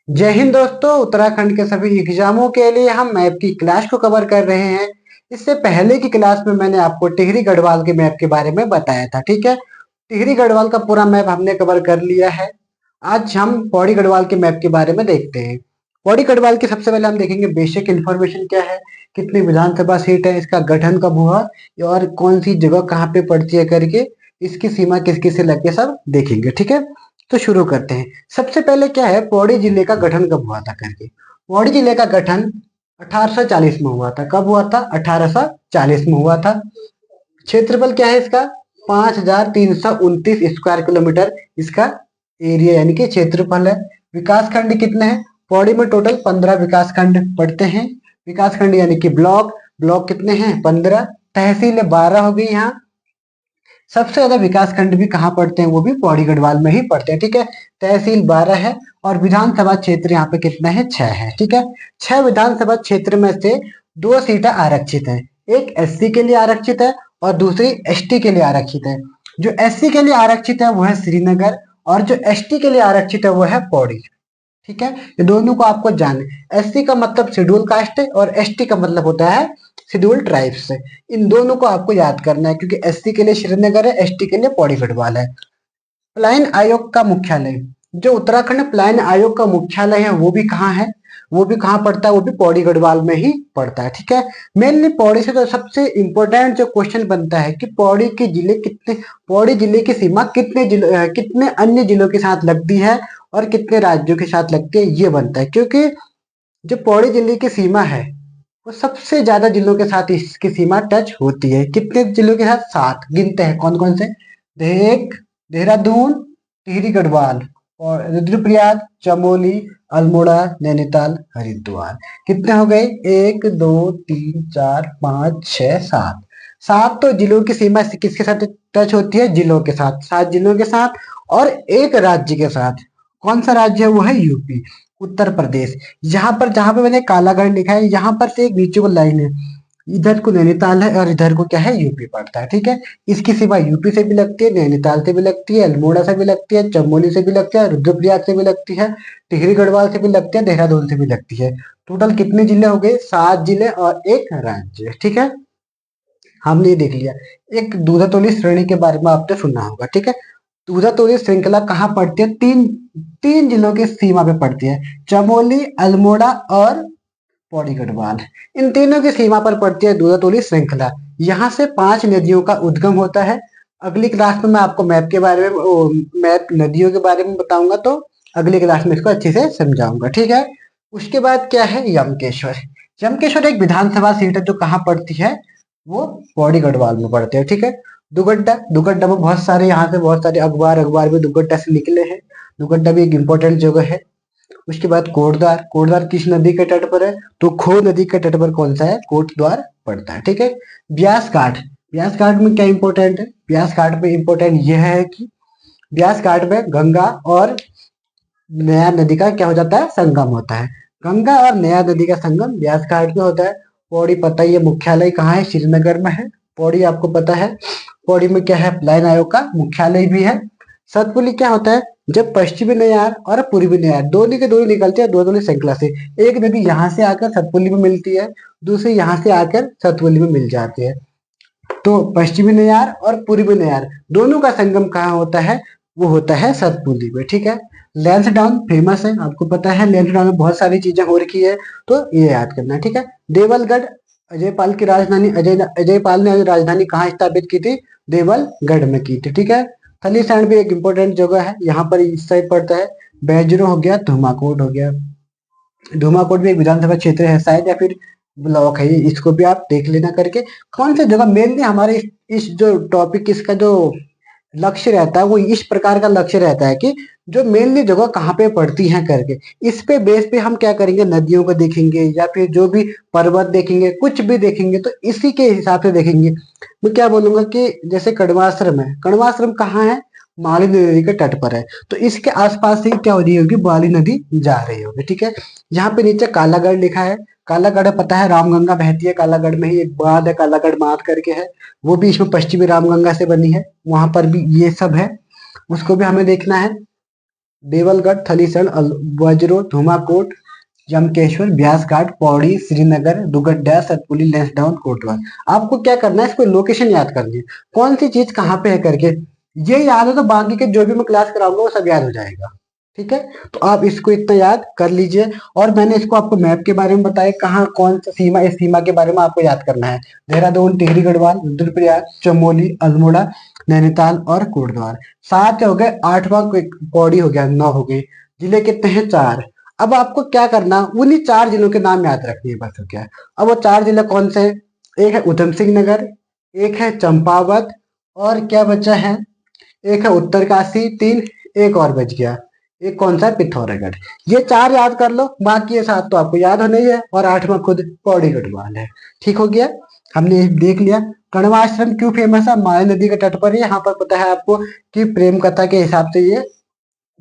जय हिंद दोस्तों। उत्तराखंड के सभी एग्जामों के लिए हम मैप की क्लास को कवर कर रहे हैं। इससे पहले की क्लास में मैंने आपको टिहरी गढ़वाल के मैप के बारे में बताया था, ठीक है। टिहरी गढ़वाल का पूरा मैप हमने कवर कर लिया है। आज हम पौड़ी गढ़वाल के मैप के बारे में देखते हैं। पौड़ी गढ़वाल की सबसे पहले हम देखेंगे बेसिक इन्फॉर्मेशन क्या है, कितनी विधानसभा सीट है, इसका गठन कब हुआ और कौन सी जगह कहाँ पे पड़ती है करके, इसकी सीमा किस किस से लग के सब देखेंगे, ठीक है। तो शुरू करते हैं। सबसे पहले क्या है, पौड़ी जिले का गठन कब हुआ था करके। पौड़ी जिले का गठन 1840 में हुआ था। कब हुआ था? 1840 में हुआ था। क्षेत्रफल क्या है इसका? 5329 स्क्वायर किलोमीटर इसका एरिया यानी कि क्षेत्रफल है। विकास खंड कितने हैं? पौड़ी में टोटल 15 विकास खंड पड़ते हैं। विकास खंड यानी कि ब्लॉक, ब्लॉक कितने हैं? 15। तहसील 12 हो गई यहाँ। सबसे ज्यादा विकास खंड भी कहाँ पड़ते हैं? वो भी पौड़ी गढ़वाल में ही पड़ते हैं, ठीक है। तहसील 12 है और विधानसभा क्षेत्र यहाँ पे कितना है? 6 है, ठीक है। 6 विधानसभा क्षेत्र में से 2 सीटें आरक्षित है। एक एससी के लिए आरक्षित है और दूसरी एसटी के लिए आरक्षित है। जो एससी के लिए आरक्षित है वो है श्रीनगर और जो एसटी के लिए आरक्षित है वो है पौड़ी, ठीक है। ये दोनों को आपको जाने। एससी का मतलब शेड्यूल कास्ट है और एसटी का मतलब होता है शेड्यूल ट्राइब्स से। इन दोनों को आपको याद करना है क्योंकि एससी के लिए श्रीनगर है, एसटी के लिए पौड़ी गढ़वाल है। पलायन आयोग का मुख्यालय, जो उत्तराखंड पलायन आयोग का मुख्यालय है वो भी कहाँ है? वो भी कहाँ पड़ता है? वो भी पौड़ी गढ़वाल में ही पड़ता है, ठीक है। मेनली पौड़ी से तो सबसे इंपॉर्टेंट जो क्वेश्चन बनता है कि पौड़ी के जिले कितने, पौड़ी जिले की सीमा कितने जिले, कितने अन्य जिलों के साथ लगती है और कितने राज्यों के साथ लगती है, ये बनता है। क्योंकि जो पौड़ी जिले की सीमा है वो सबसे ज्यादा जिलों के साथ इसकी सीमा टच होती है। कितने जिलों के साथ? 7 गिनते हैं कौन कौन से। देख, देहरादून, टिहरी गढ़वाल और रुद्रप्रयाग, चमोली, अल्मोड़ा, नैनीताल, हरिद्वार। कितने हो गए? 1 2 3 4 5 6 7। 7 तो जिलों की सीमा किसके साथ टच होती है? जिलों के साथ, 7 जिलों के साथ और एक राज्य के साथ। कौन सा राज्य है? वो है यूपी, उत्तर प्रदेश। यहाँ पर जहां पे मैंने कालागढ़ लिखा है, यहाँ पर से एक नीचे को लाइन है, इधर को नैनीताल है और इधर को क्या है? यूपी पड़ता है, ठीक है। इसकी सीमा यूपी से भी लगती है, नैनीताल से भी लगती है, अल्मोड़ा से भी लगती है, चमोली से भी लगती है, रुद्रप्रयाग से भी लगती है, टिहरी गढ़वाल से भी लगती है, देहरादून से भी लगती है। टोटल कितने जिले हो गए? 7 जिले और एक राज्य, ठीक है। हमने ये देख लिया। एक दूधातोली श्रेणी के बारे में आपने सुना होगा, ठीक है। दूधातोली श्रृंखला कहाँ पड़ती है? तीन तीन जिलों की सीमा पे पड़ती है, चमोली, अल्मोड़ा और पौड़ी गढ़वाल। इन तीनों की सीमा पर पड़ती है दूधातोली श्रृंखला। यहाँ से 5 नदियों का उद्गम होता है। अगली क्लास में मैं आपको मैप के बारे में मैप नदियों के बारे में बताऊंगा, तो अगली क्लास में इसको अच्छे से समझाऊंगा, ठीक है। उसके बाद क्या है? यमकेश्वर। यमकेश्वर एक विधानसभा सीट है जो कहाँ पड़ती है? वो पौड़ी गढ़वाल में पड़ते हैं, ठीक है। दुगड्डा, दुगड्डा में बहुत सारे, यहाँ से बहुत सारे अखबार अखबार भी दुगड्डा से निकले हैं। दुगड्डा भी एक इम्पोर्टेंट जगह है। उसके बाद कोटद्वार, कोटद्वार किस नदी के तट पर है? तो खो नदी के तट पर कौन सा है? कोटद्वार पड़ता है, ठीक है। ब्यास घाट, ब्यास घाट में क्या इंपॉर्टेंट है? ब्यास घाट में इंपॉर्टेंट यह है कि ब्यास घाट में गंगा और नया नदी का क्या हो जाता है? संगम होता है। गंगा और नया नदी का संगम ब्यास घाट में होता है। पौड़ी पता ही है मुख्यालय कहाँ है? श्रीनगर में है। पौड़ी आपको पता है। पौड़ी में क्या है? पलायन आयोग का मुख्यालय भी है। सतपुली क्या होता है? जब पश्चिमी नयार और पूर्वी नयार दोनों के दोनों निकलते हैं, दोनों श्रृंखला से, एक नदी यहाँ से आकर सतपुली में मिलती है, दूसरी यहाँ से आकर सतपुली में मिल जाती है। तो पश्चिमी नयार और पूर्वी नयार दोनों का संगम कहाँ होता है? वो होता है सतपुली में, ठीक है। लैंसडाउन फेमस है, आपको पता है लैंसडाउन में बहुत सारी चीजें हो रखी है, तो ये याद करना है, ठीक है। देवलगढ़, अजयपाल की राजधानी, अजयपाल ने राजधानी कहाँ स्थापित की थी? देवलगढ़ में की थी, ठीक है। थलीसैंड भी एक इम्पोर्टेंट जगह है, यहाँ पर इस साइड पड़ता है। बैजरो हो गया, धुमाकोट हो गया। धुमाकोट भी एक विधानसभा क्षेत्र है शायद, या फिर ब्लॉक है, इसको भी आप देख लेना करके। कौन सी जगह मेनली हमारे इस जो टॉपिक, इसका जो लक्ष्य रहता है वो इस प्रकार का लक्ष्य रहता है कि जो मेनली जगह कहाँ पे पड़ती हैं करके, इस पे बेस पे हम क्या करेंगे? नदियों को देखेंगे या फिर जो भी पर्वत देखेंगे, कुछ भी देखेंगे तो इसी के हिसाब से देखेंगे। मैं क्या बोलूंगा कि जैसे कण्वाश्रम है, कण्वाश्रम कहाँ है? माली नदी के तट पर है, तो इसके आसपास से क्या हो रही होगी? बाली नदी जा रही होगी, ठीक है। यहाँ पे नीचे कालागढ़ लिखा है। कालागढ़ पता है, रामगंगा बहती है कालागढ़ में ही, एक बांध है कालागढ़ बांध करके है, वो भी इसमें पश्चिमी रामगंगा से बनी है, वहां पर भी ये सब है, उसको भी हमें देखना है। देवलगढ़, थलीसर, वज्रो, धुमाकोट, जमकेश्वर, ब्यास घाट, पौड़ी, श्रीनगर, दुगड्डा, सतपुली, लैंसडाउन, कोटवा। आपको क्या करना है, इसको लोकेशन याद करनी है, कौन सी चीज कहाँ पे है करके। ये याद हो तो बाकी के जो भी मैं क्लास कराऊंगा वो सब याद हो जाएगा। ठीक है, तो आप इसको इतना याद कर लीजिए। और मैंने इसको आपको मैप के बारे में बताया, कहाँ कौन सा सीमा, इस सीमा के बारे में आपको याद करना है। देहरादून, टिहरी गढ़वाल, रुद्रप्रयाग, चमोली, अल्मोड़ा, नैनीताल और कोटद्वार। 7 हो गए, 8वां पौड़ी हो गया, 9 हो गए। जिले कितने हैं, 4। अब आपको क्या करना, उन्हीं 4 जिलों के नाम याद रखने हैं, बस हो गया। अब वो 4 जिले कौन से हैं? एक है उधम सिंह नगर, एक है चंपावत, और क्या बचा है, एक है उत्तरकाशी, 3, एक और बच गया, एक कौन सा है, पिथौरागढ़। ये 4 याद कर लो, बाकी ये 7 तो आपको याद होना ही है, और 8वां खुद पौड़ी गढ़वाल है। ठीक हो गया, हमने ये देख लिया। कण्व आश्रम क्यों फेमस है, माया नदी के तट पर है, यहाँ पर पता है आपको कि प्रेम कथा के हिसाब से ये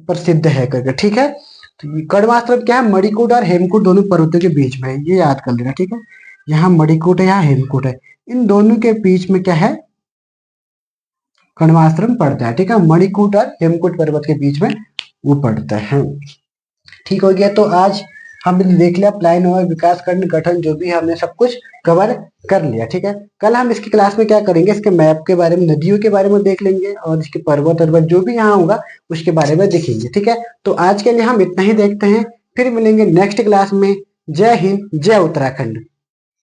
प्रसिद्ध है करके। ठीक है, तो कण्व आश्रम क्या है, मणिकूट और हेमकूट दोनों पर्वतों के बीच में है, ये याद कर लेना। ठीक है, यहाँ मणिकूट है, यहाँ हेमकूट है, इन दोनों के बीच में क्या है, कण्वाश्रम पड़ता है। ठीक है, मणिकूट और हेमकूट पर्वत के बीच में वो पड़ता है। ठीक हो गया, तो आज हमने देख लिया प्लान और विकास खंड गठन, जो भी हमने सब कुछ कवर कर लिया। ठीक है, कल हम इसकी क्लास में क्या करेंगे, इसके मैप के बारे में, नदियों के बारे में देख लेंगे, और इसके पर्वत पर्वत जो भी यहाँ होगा उसके बारे में देखेंगे। ठीक है, तो आज के लिए हम इतना ही देखते हैं, फिर मिलेंगे नेक्स्ट क्लास में। जय हिंद, जय उत्तराखंड।